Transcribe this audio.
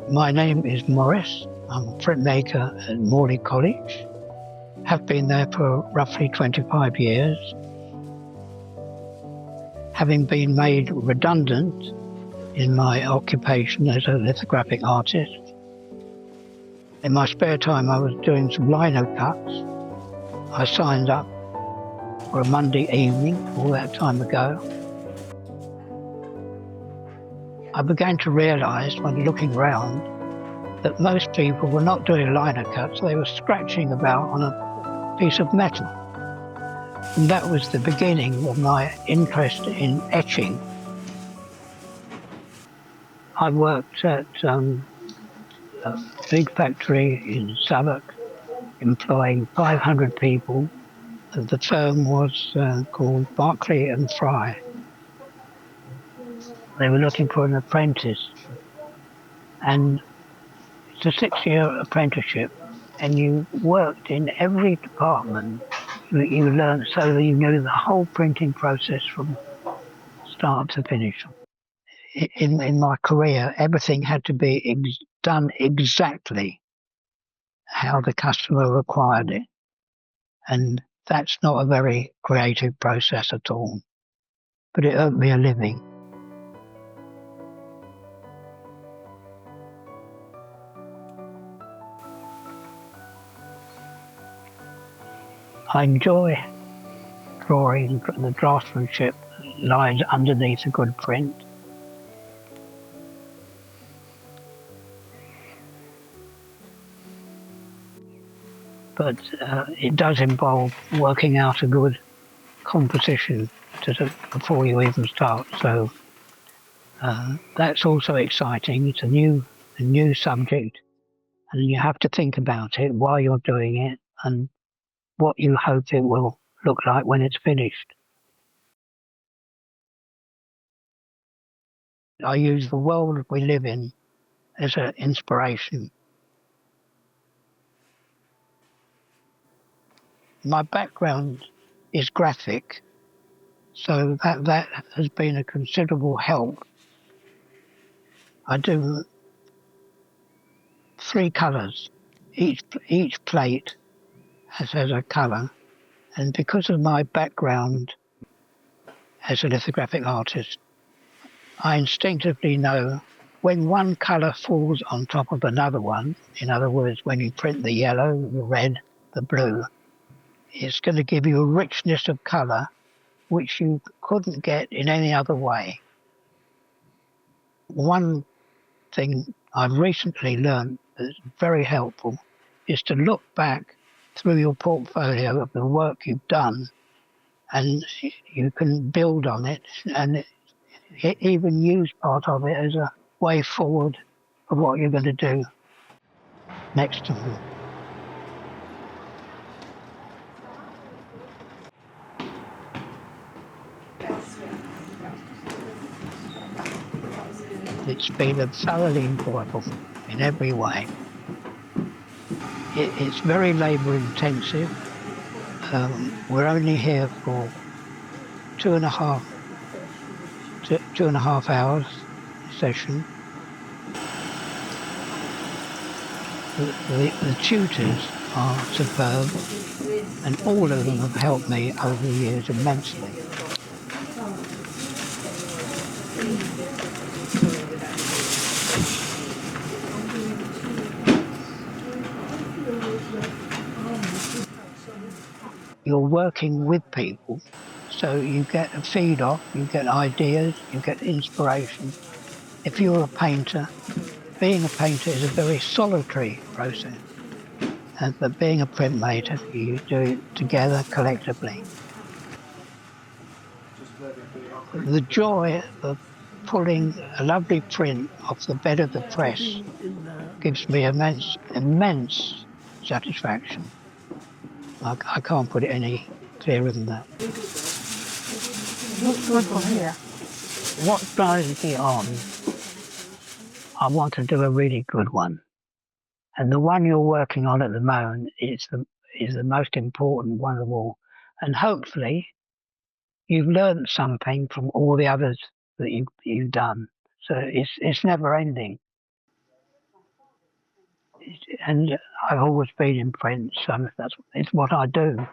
My name is Maurice. I'm a printmaker at Morley College. Have been there for roughly 25 years. Having been made redundant in my occupation as a lithographic artist, in my spare time I was doing some lino cuts. I signed up for a Monday evening all that time ago. I began to realise when looking round that most people were not doing lino cuts, they were scratching about on a piece of metal. And that was the beginning of my interest in etching. I worked at a big factory in Southwark, employing 500 people. The firm was called Barclay and Fry. They were looking for an apprentice, and it's a 6-year apprenticeship, and you worked in every department that you learned, so that you knew the whole printing process from start to finish. In my career, everything had to be done exactly how the customer required it, and that's not a very creative process at all, but it earned me a living. I enjoy drawing. The draftsmanship lies underneath a good print. But it does involve working out a good composition before you even start. So that's also exciting. It's a new subject, and you have to think about it while you're doing it and what you hope it will look like when it's finished. I use the world we live in as an inspiration. My background is graphic, so that has been a considerable help. I do 3 colours. Each plate has a colour, and because of my background as a lithographic artist, I instinctively know when one colour falls on top of another one. In other words, when you print the yellow, the red, the blue, it's going to give you a richness of colour which you couldn't get in any other way. One thing I've recently learned that's very helpful is to look back through your portfolio of the work you've done, and you can build on it and even use part of it as a way forward of what you're going to do next time. It's been thoroughly enjoyable in every way. It's very labour intensive. We're only here for 2.5 hours session. The tutors are superb, and all of them have helped me over the years immensely. You're working with people, so you get a feed off, you get ideas, you get inspiration. If you're a painter, being a painter is a very solitary process, but being a printmaker, you do it together collectively. The joy of pulling a lovely print off the bed of the press gives me immense satisfaction. I can't put it any clearer than that. Looks good from here. what drives me on, I want to do a really good one. And the one you're working on at the moment is the most important one of all. And hopefully you've learned something from all the others that you've done. So it's never ending. And I've always been in print, so it's what I do.